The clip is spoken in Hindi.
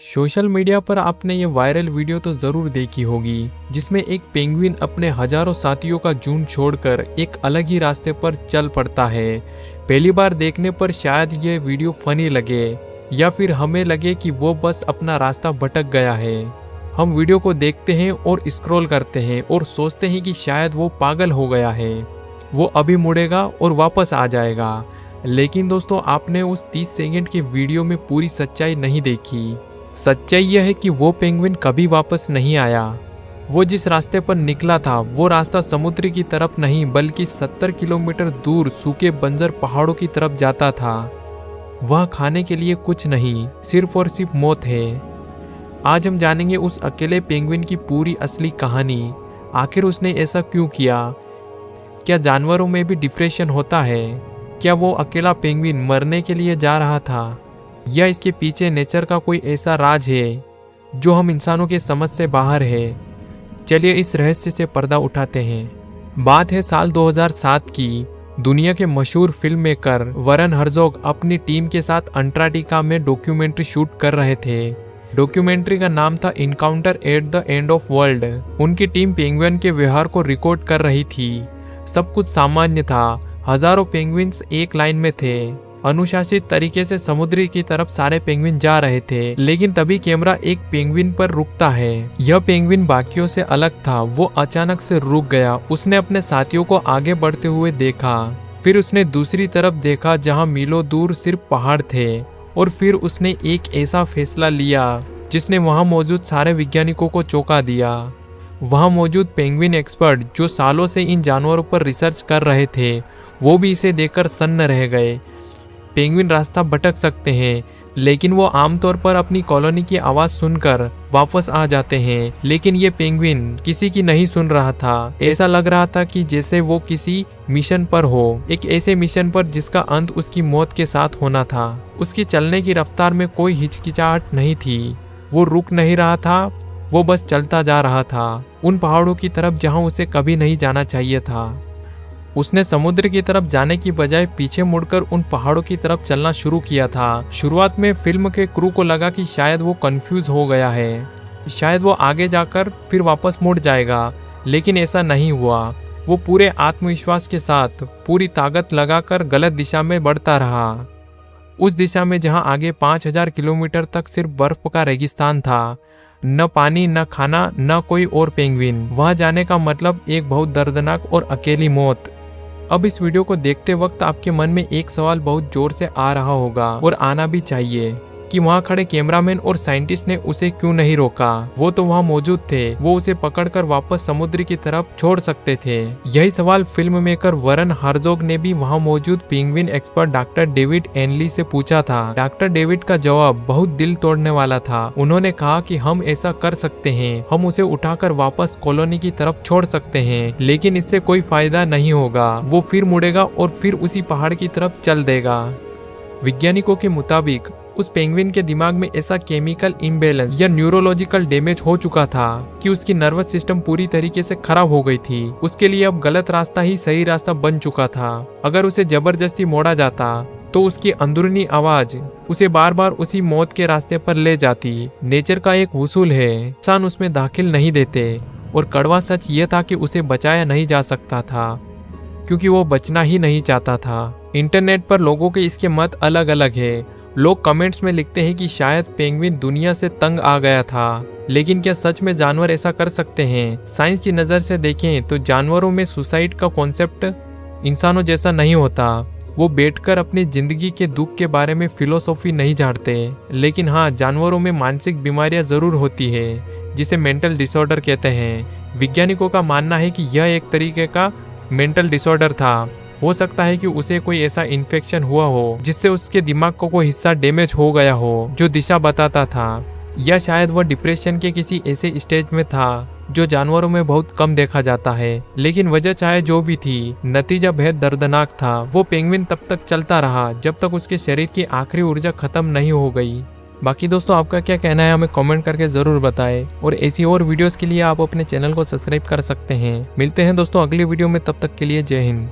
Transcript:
सोशल मीडिया पर आपने ये वायरल वीडियो तो जरूर देखी होगी, जिसमें एक पेंगुइन अपने हजारों साथियों का झुंड छोड़कर एक अलग ही रास्ते पर चल पड़ता है। पहली बार देखने पर शायद ये वीडियो फनी लगे या फिर हमें लगे कि वो बस अपना रास्ता भटक गया है। हम वीडियो को देखते हैं और स्क्रॉल करते हैं और सोचते हैं कि शायद वो पागल हो गया है, वो अभी मुड़ेगा और वापस आ जाएगा। लेकिन दोस्तों, आपने उस 30 सेकंड के वीडियो में पूरी सच्चाई नहीं देखी। सच्चाई यह है कि वो पेंगुइन कभी वापस नहीं आया। वो जिस रास्ते पर निकला था वो रास्ता समुद्र की तरफ नहीं बल्कि 70 किलोमीटर दूर सूखे बंजर पहाड़ों की तरफ जाता था। वह खाने के लिए कुछ नहीं, सिर्फ और सिर्फ मौत है। आज हम जानेंगे उस अकेले पेंगुइन की पूरी असली कहानी। आखिर उसने ऐसा क्यों किया? क्या जानवरों में भी डिप्रेशन होता है? क्या वो अकेला पेंगुइन मरने के लिए जा रहा था, या इसके पीछे नेचर का कोई ऐसा राज है जो हम इंसानों के समझ से बाहर है? चलिए इस रहस्य से पर्दा उठाते हैं। बात है साल 2007 की। दुनिया के मशहूर फिल्म मेकर वरन हर्जोग अपनी टीम के साथ अंटार्कटिका में डॉक्यूमेंट्री शूट कर रहे थे। डॉक्यूमेंट्री का नाम था encounter at the end of world. उनकी टीम पेंगुइन के व्यवहार को रिकॉर्ड कर रही थी। सब कुछ सामान्य था। हजारों पेंगुइन्स एक लाइन में थे। अनुशासित तरीके से समुद्र की तरफ सारे पेंगुइन जा रहे थे। लेकिन तभी कैमरा एक पेंगुइन पर रुकता है। यह पेंगुइन बाकियों से अलग था। वो अचानक से रुक गया। उसने अपने साथियों को आगे बढ़ते हुए देखा। फिर उसने दूसरी तरफ देखा जहां मीलों दूर सिर्फ पहाड़ थे। और फिर उसने एक ऐसा फैसला लिया जिसने वहां मौजूद सारे वैज्ञानिकों को चौंका दिया। वहां मौजूद पेंगुइन एक्सपर्ट जो सालों से इन जानवरों पर रिसर्च कर रहे थे, वो भी इसे देखकर सन्न रह गए। पेंगुइन रास्ता भटक सकते हैं, लेकिन वो आमतौर पर अपनी कॉलोनी की आवाज सुनकर वापस आ जाते हैं। लेकिन ये पेंगुइन किसी की नहीं सुन रहा था। ऐसा लग रहा था कि जैसे वो किसी मिशन पर हो, एक ऐसे मिशन पर जिसका अंत उसकी मौत के साथ होना था। उसकी चलने की रफ्तार में कोई हिचकिचाहट नहीं थी। वो रुक नहीं रहा था, वो बस चलता जा रहा था, उन पहाड़ों की तरफ जहां उसे कभी नहीं जाना चाहिए था। उसने समुद्र की तरफ जाने की बजाय पीछे मुड़कर उन पहाड़ों की तरफ चलना शुरू किया था। शुरुआत में फिल्म के क्रू को लगा कि शायद वो कंफ्यूज हो गया है, शायद वो आगे जाकर फिर वापस मुड़ जाएगा, लेकिन ऐसा नहीं हुआ। वो पूरे आत्मविश्वास के साथ पूरी ताकत लगाकर गलत दिशा में बढ़ता रहा। उस दिशा में जहां आगे 5000 किलोमीटर तक सिर्फ बर्फ का रेगिस्तान था। न पानी, न खाना, न कोई और पेंगुइन। वहां जाने का मतलब एक बहुत दर्दनाक और अकेली मौत। अब इस वीडियो को देखते वक्त आपके मन में एक सवाल बहुत जोर से आ रहा होगा, और आना भी चाहिए, कि वहां खड़े कैमरामैन और साइंटिस्ट ने उसे क्यों नहीं रोका? वो तो वहां मौजूद थे। वो उसे पकड़कर वापस समुद्र की तरफ छोड़ सकते थे। यही सवाल फिल्म मेकर वरन हर्जोग ने भी वहां मौजूद penguin expert doctor David Anly से पूछा था। डॉक्टर डेविड का जवाब बहुत दिल तोड़ने वाला था। उन्होंने कहा कि हम ऐसा कर सकते हैं, हम उसे उठाकर वापस कॉलोनी की तरफ छोड़ सकते हैं, लेकिन इससे कोई फायदा नहीं होगा। वो फिर मुड़ेगा और फिर उसी पहाड़ की तरफ चल देगा। वैज्ञानिकों के मुताबिक उस पेंगुइन के दिमाग में ऐसा केमिकल इम्बैलेंस या न्यूरोलॉजिकल डैमेज हो चुका था कि उसकी नर्वस सिस्टम पूरी तरीके से खराब हो गई थी। उसके लिए अब गलत रास्ता ही सही रास्ता बन चुका था। अगर उसे जबरदस्ती मोड़ा जाता तो उसकी अंदरूनी आवाज उसे बार बार उसी मौत के रास्ते पर ले जाती। नेचर का एक उसूल है, इंसान उसमें दाखिल नहीं देते, और कड़वा सच ये था कि उसे बचाया नहीं जा सकता था, क्योंकि वो बचना ही नहीं चाहता था। इंटरनेट पर लोगों के इसके मत अलग अलग है। लोग कमेंट्स में लिखते हैं कि शायद पेंगुइन दुनिया से तंग आ गया था, लेकिन क्या सच में जानवर ऐसा कर सकते हैं? साइंस की नज़र से देखें तो जानवरों में सुसाइड का कॉन्सेप्ट इंसानों जैसा नहीं होता। वो बैठकर अपनी जिंदगी के दुख के बारे में फिलोसॉफी नहीं झाड़ते। लेकिन हाँ, जानवरों में मानसिक बीमारियां जरूर होती है, जिसे मेंटल डिसऑर्डर कहते हैं। वैज्ञानिकों का मानना है कि यह एक तरीके का मेंटल डिसऑर्डर था। हो सकता है कि उसे कोई ऐसा इन्फेक्शन हुआ हो जिससे उसके दिमाग को कोई हिस्सा डैमेज हो गया हो जो दिशा बताता था, या शायद वह डिप्रेशन के किसी ऐसे स्टेज में था जो जानवरों में बहुत कम देखा जाता है। लेकिन वजह चाहे जो भी थी, नतीजा बेहद दर्दनाक था। वो पेंगुइन तब तक चलता रहा जब तक उसके शरीर की आखिरी ऊर्जा खत्म नहीं हो गई। बाकी दोस्तों, आपका क्या कहना है हमें कमेंट करके ज़रूर बताएं, और ऐसी और वीडियोस के लिए आप अपने चैनल को सब्सक्राइब कर सकते हैं। मिलते हैं दोस्तों अगली वीडियो में, तब तक के लिए जय हिंद।